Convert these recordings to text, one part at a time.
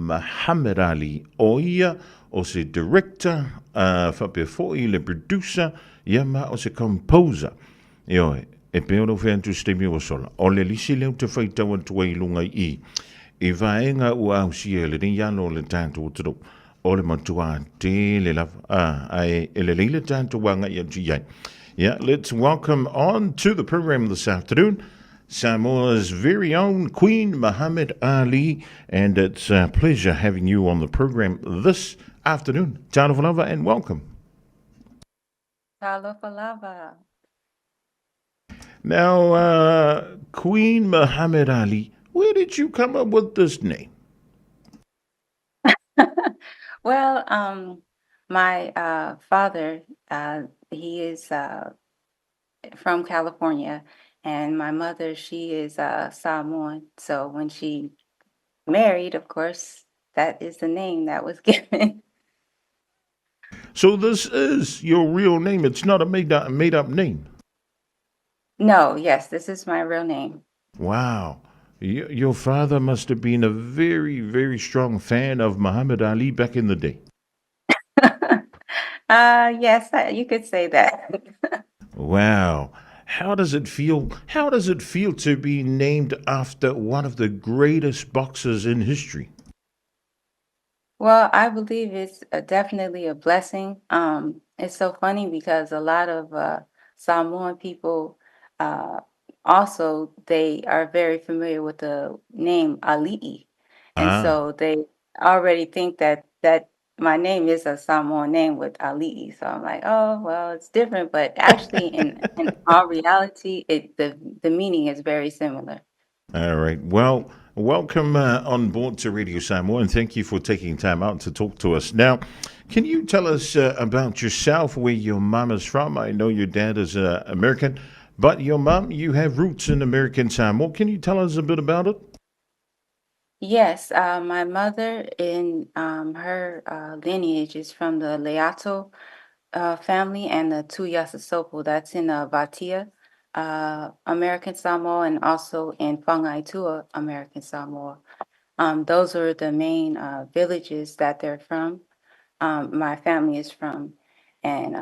Muhammad Ali Oia o se director, whapefoi le producer, ia ma o se composer. Ioe, e peo no whea tu stemi o sola. O le lisi leo te whaitawa tua I lunga I. I vaenga ua au sia le ni yano le tātou o tiro. O le matua te le lava. Ai, e le leile tātou wanga I atu iai. Yeah, let's welcome on to the program this afternoon Samoa's very own Queen Muhammad Ali, and it's a pleasure having you on the program this afternoon. Tāna whanava and welcome. Talo Falava. Now, Queen Muhammad Ali, where did you come up with this name? Well, my father, he is from California, and my mother, she is Samoan. So when she married, of course, that is the name that was given. So this is your real name. It's not a made up name. No, yes, this is my real name. Wow. Your father must have been a very, very strong fan of Muhammad Ali back in the day. Yes, you could say that. Wow. How does it feel? How does it feel to be named after one of the greatest boxers in history? Well, I believe it's definitely a blessing. It's so funny because a lot of Samoan people uh, also they are very familiar with the name Ali'i, and Ah. so they already think that my name is a Samoan name with Ali'i. So I'm like, oh well, it's different, but actually, in all reality, the meaning is very similar. All right. Well, welcome on board to Radio Samoa, and thank you for taking time out to talk to us. Now, can you tell us about yourself, where your mom is from? I know your dad is American, but your mom, you have roots in American Samoa. Can you tell us a bit about it? Yes, my mother in her lineage is from the Leato family and the Tuyasasopo. That's in Vatia, American Samoa, and also in Whangaitua, American Samoa. Those are the main villages that they're from. My family is from, and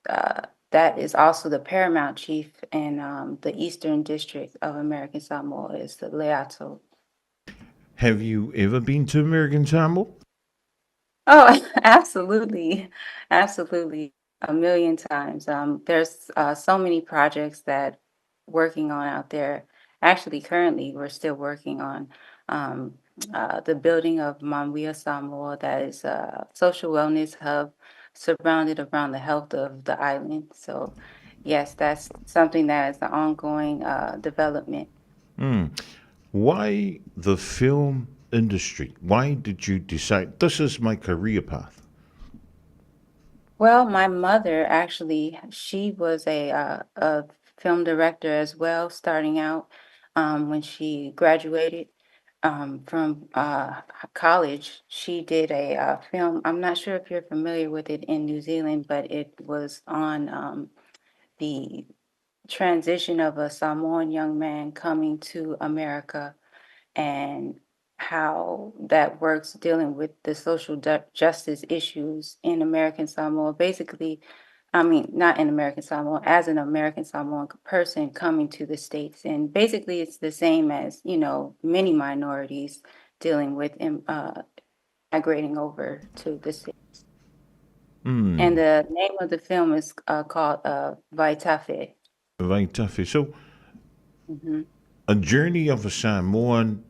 uh, that is also the paramount chief in the Eastern District of American Samoa is the Leato. Have you ever been to American Samoa? Oh, absolutely. Absolutely. A million times. There's so many projects that working on out there. Actually, currently, we're still working on um, the building of Manuia Samoa, that is a social wellness hub surrounded around the health of the island. So, yes, that's something that is an ongoing development. Hmm. Why the film industry? Why did you decide this is my career path? Well, my mother actually, she was a film director as well, starting out when she graduated from college. She did a film. I'm not sure if you're familiar with it in New Zealand, but it was on the transition of a Samoan young man coming to America and how that works dealing with the social justice issues in American Samoa. Basically, I mean, not in American Samoa, as an American Samoan person coming to the States. And basically, it's the same as, many minorities dealing with migrating over to the States. And Hmm. the name of the film is called Vaitafe. Very tough. So, Hmm. a journey of a Samoan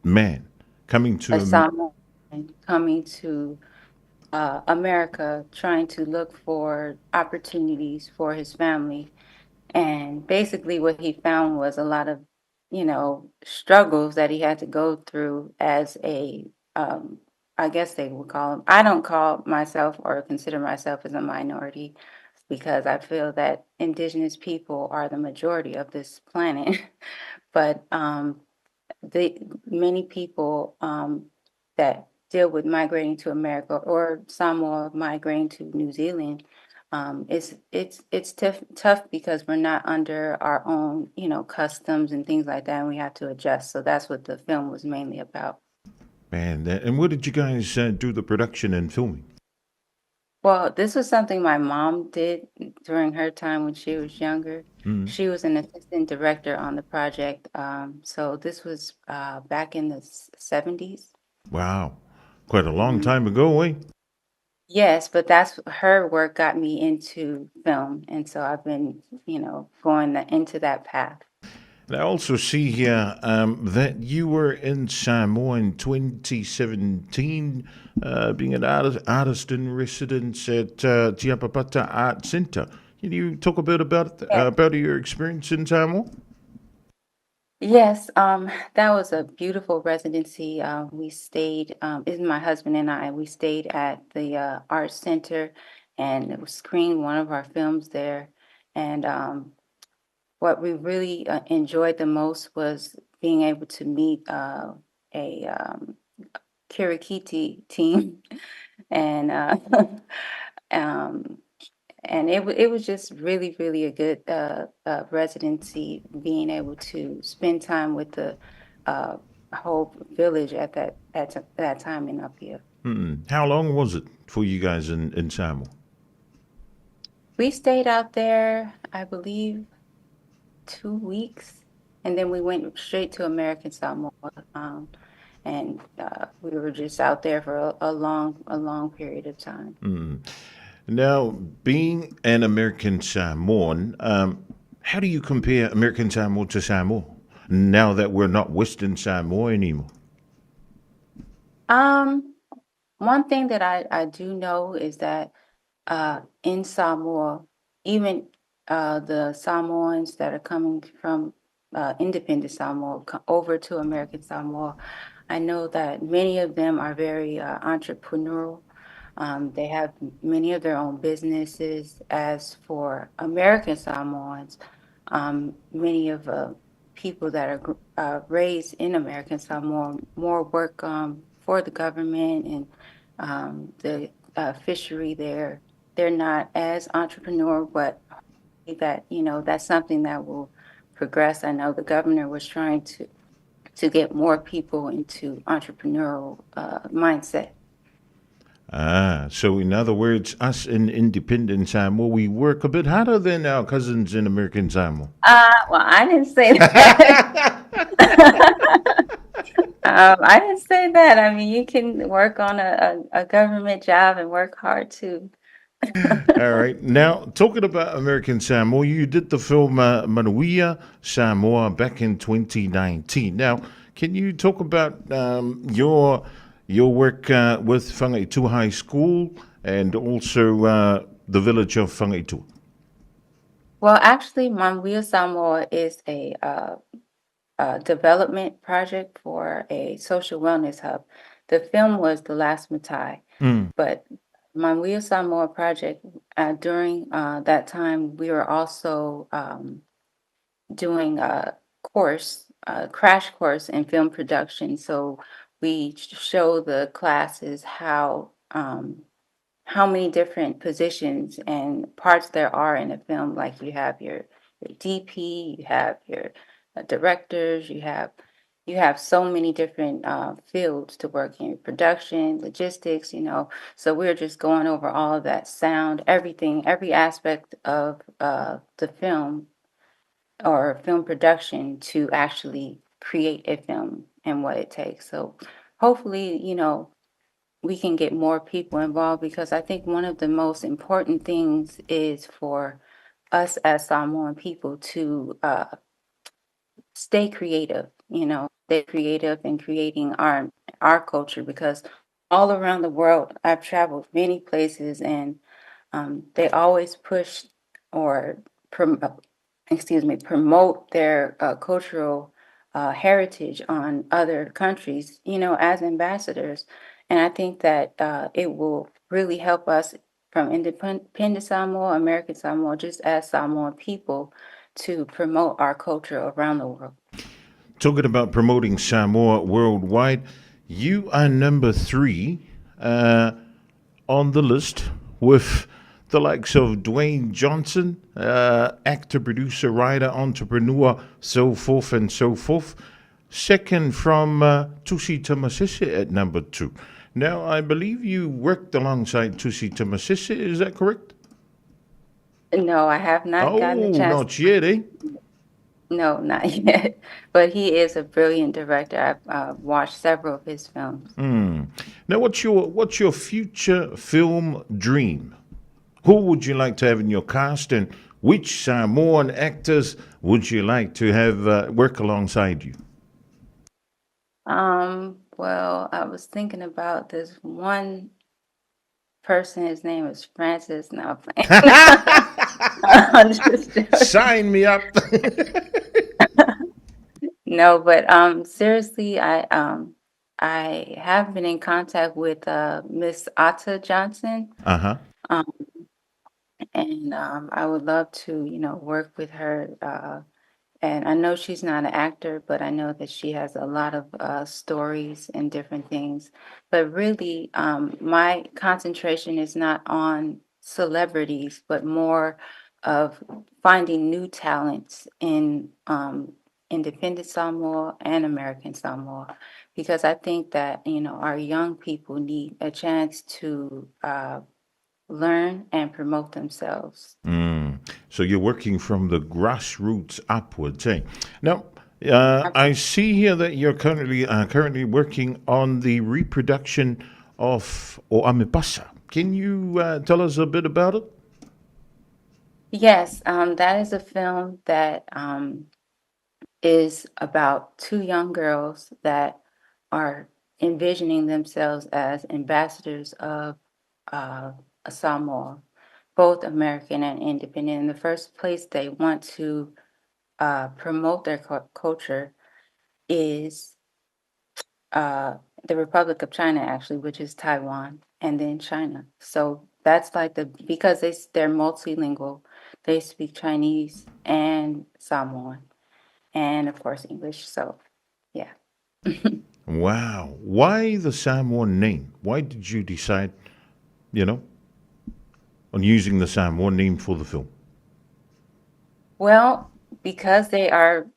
man coming A to Samoan coming to America trying to look for opportunities for his family. And basically, what he found was a lot of, struggles that he had to go through as I guess they would call him. I don't call myself or consider myself as a minority because I feel that indigenous people are the majority of this planet. But the many people that deal with migrating to America or Samoa migrating to New Zealand, it's tough because we're not under our own, customs and things like that, and we have to adjust. So that's what the film was mainly about. And where did you guys do the production and filming? Well, this was something my mom did during her time when she was younger. Mm. She was an assistant director on the project. So this was back in the 70s. Wow, quite a long time ago, eh? Yes, but that's her work got me into film, and so I've been, going into that path. And I also see here that you were in Samoa in 2017, being an artist in residence at Tiapapata Art Centre. Can you talk a bit about your experience in Samoa? Yes, that was a beautiful residency. We stayed, is my husband and I, we stayed at the art center and it was screened one of our films there. And what we really enjoyed the most was being able to meet a Kirikiti team and um, and it was just really, really a good residency, being able to spend time with the uh, whole village at that time in Apia. How long was it for you guys in Samoa? We stayed out there, I believe, 2 weeks, and then we went straight to American Samoa, and we were just out there for a long period of time. Now, being an American Samoan, how do you compare American Samoa to Samoa now that we're not Western Samoa anymore? Um, One thing that I do know is that in Samoa, even the Samoans that are coming from independent Samoa over to American Samoa, I know that many of them are very entrepreneurial. They have many of their own businesses. As for American Samoans, many of people that are raised in American Samoa more work for the government and the fishery there. They're not as entrepreneurial, but that, that's something that will progress. I know the governor was trying to get more people into entrepreneurial mindset. So in other words, us in independent Samoa, we work a bit harder than our cousins in American Samoa. Well, I didn't say that. I didn't say that. I mean, you can work on a government job and work hard too. All right. Now, talking about American Samoa, you did the film Manuia Samoa back in 2019. Now, can you talk about your work with Whangaitua High School and also the village of Whangaitua? Well, actually, Manuia Samoa is a development project for a social wellness hub. The film was The Last Matai, but Manuia Samoa project, during that time, we were also doing a crash course in film production. So we show the classes how many different positions and parts there are in a film. Like you have your DP, you have your directors, you have so many different fields to work in: production, logistics. So we're just going over all of that: sound, everything, every aspect of the film or film production to actually create a film and what it takes. So hopefully, we can get more people involved, because I think one of the most important things is for us as Samoan people to stay creative in creating our culture, because all around the world, I've traveled many places, and they always push or promote their cultural heritage on other countries, as ambassadors. And I think that it will really help us from independent Samoa, American Samoa, just as Samoan people, to promote our culture around the world. Talking about promoting Samoa worldwide, you are number 3 on the list with the likes of Dwayne Johnson, actor, producer, writer, entrepreneur, so forth and so forth. second from Tusi Tamasese at number 2. Now, I believe you worked alongside Tusi Tamasese, is that correct? No, I have not gotten the Oh, chance. not yet, eh? No, not yet. But he is a brilliant director. I've watched several of his films. Now, what's your future film dream? Who would you like to have in your cast, and which Samoan actors would you like to have work alongside you? Well, I was thinking about this one person. His name is Francis. Now playing. I'm just joking. Sign me up. No, but seriously, I have been in contact with Miss Atta Johnson. Uh huh. Um, and I would love to, work with her. And I know she's not an actor, but I know that she has a lot of stories and different things. But really, my concentration is not on celebrities, but more of finding new talents in independent Samoa and American Samoa, because I think that, our young people need a chance to learn and promote themselves. So you're working from the grassroots upwards, eh? Now, I see here that you're currently working on the reproduction of Oamipasa. Can you tell us a bit about it? Yes, that is a film that is about two young girls that are envisioning themselves as ambassadors of uh, a Samoa, both American and independent. In the first place, they want to promote their culture is uh, the Republic of China, actually, which is Taiwan, and then China. So that's like because they're multilingual, they speak Chinese and Samoan, and of course English. So yeah. Wow. Why the Samoan name? Why did you decide, you know, on using the Samoan name for the film? Well, because they are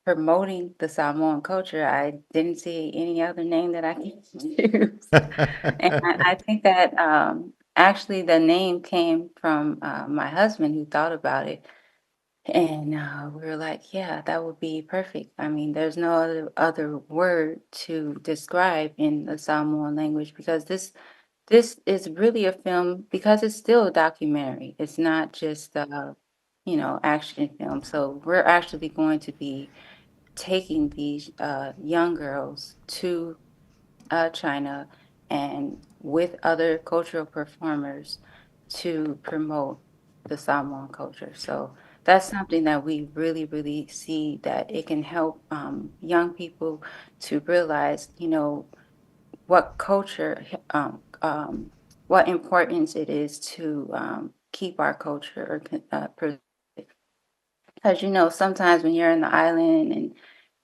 promoting the Samoan culture, I didn't see any other name that I can use. And I think that actually the name came from my husband who thought about it. And we were like, yeah, that would be perfect. I mean, there's no other word to describe in the Samoan language because this is really a film because it's still a documentary. It's not just action film. So we're actually going to be taking these young girls to China and with other cultural performers to promote the Samoan culture. So that's something that we really, really see that it can help young people to realize, what culture, what importance it is to keep our culture or because sometimes when you're in the island and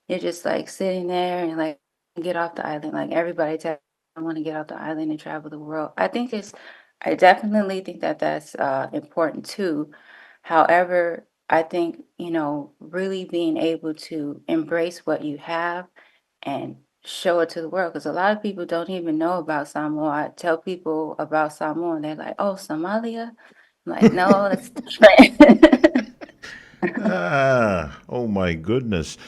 you're just like sitting there and like get off the island. Like everybody tells I want to get off the island and travel the world. I definitely think that that's important too. However, I think, really being able to embrace what you have and show it to the world. Because a lot of people don't even know about Samoa. I tell people about Samoa and they're like, oh, Somalia? I'm like, no, that's different. Oh my goodness.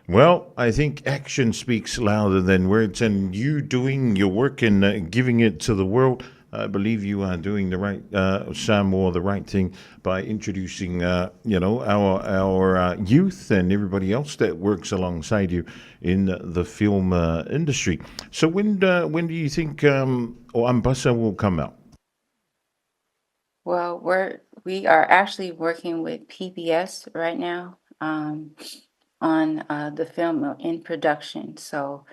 Well, I think action speaks louder than words, and you doing your work and giving it to the world. I believe you are doing the right, Samoa, the right thing by introducing, our youth and everybody else that works alongside you in the film industry. So when do you think Ambassa will come out? Well, we are actually working with PBS right now on the film in production. So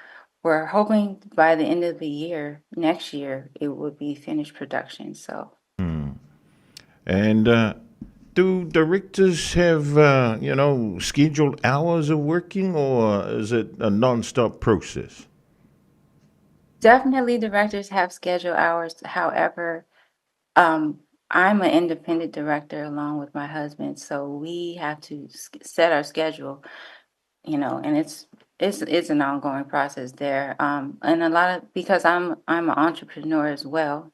we're hoping by the end of the year, next year, it will be finished production. So And do directors have, scheduled hours of working, or is it a non-stop process? definitely directors have scheduled hours. However, um, I'm an independent director along with my husband, so we have to set our schedule, and it's it's an ongoing process there. And a lot of because I'm an entrepreneur as well.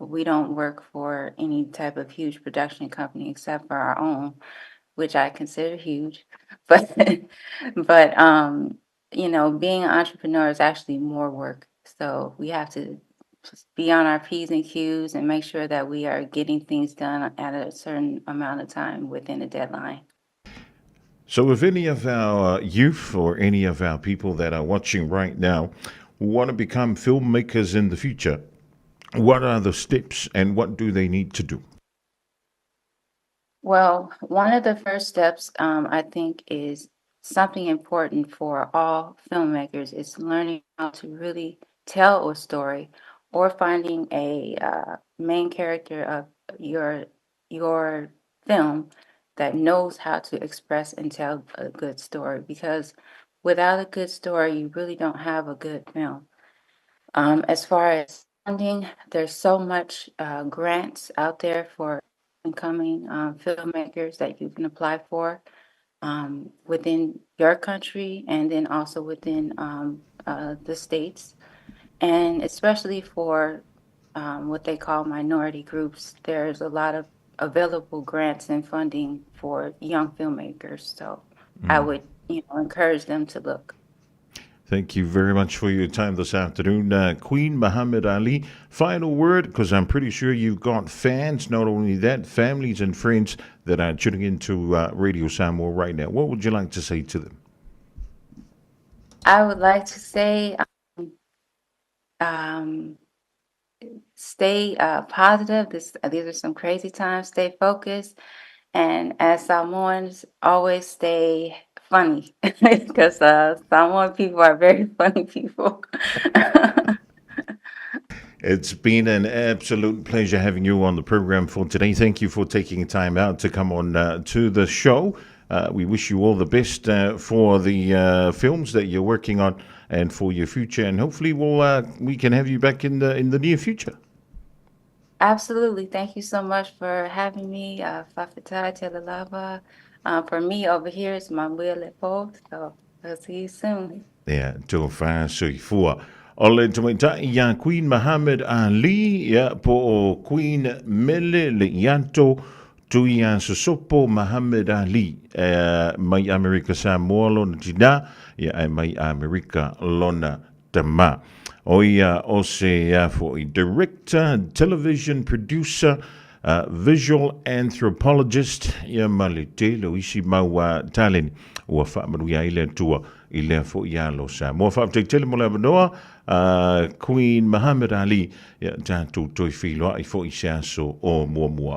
We don't work for any type of huge production company except for our own, which I consider huge. But but being an entrepreneur is actually more work. So we have to just be on our P's and Q's and make sure that we are getting things done at a certain amount of time within a deadline. So, if any of our youth or any of our people that are watching right now want to become filmmakers in the future, what are the steps and what do they need to do? Well, one of the first steps, I think, is something important for all filmmakers is learning how to really tell a story or finding a main character of your your film that knows how to express and tell a good story. Because without a good story, you really don't have a good film. As far as funding, there's so much grants out there for incoming filmmakers that you can apply for within your country and then also within the states. And especially for what they call minority groups, there's a lot of available grants and funding for young filmmakers. So I would, encourage them to look. Thank you very much for your time this afternoon. Queen Muhammad Ali, final word, because I'm pretty sure you've got fans, not only that, families and friends that are tuning into Radio Samoa right now. What would you like to say to them? I would like to say um, stay positive. These are some crazy times. Stay focused. And as Samoans, always stay funny because Samoan people are very funny people. It's been an absolute pleasure having you on the program for today. Thank you for taking time out to come on to the show. We wish you all the best for the films that you're working on and for your future. And hopefully we can have you back in the near future. Absolutely. Thank you so much for having me, Fafatai Telalava. For me over here, it's Mamuia Lepo. So I'll see you soon. Yeah, tō whā sui fua. O le tamaita ia Queen Muhammad Ali, ia po o Queen Mele le ianto tui a Sosopo Muhammad Ali, mai Amerika Samoa lona tina, ia mai Amerika lona tama. O ia o se for a director, television producer, visual anthropologist, ia male te lo isi maua talen, ua whaamanuia i le tua i lea fo ia lo sa. Mua whaapteitele mo le Queen Muhammad Ali, ia tātou toi whiloa i fo i se aso o mua mua.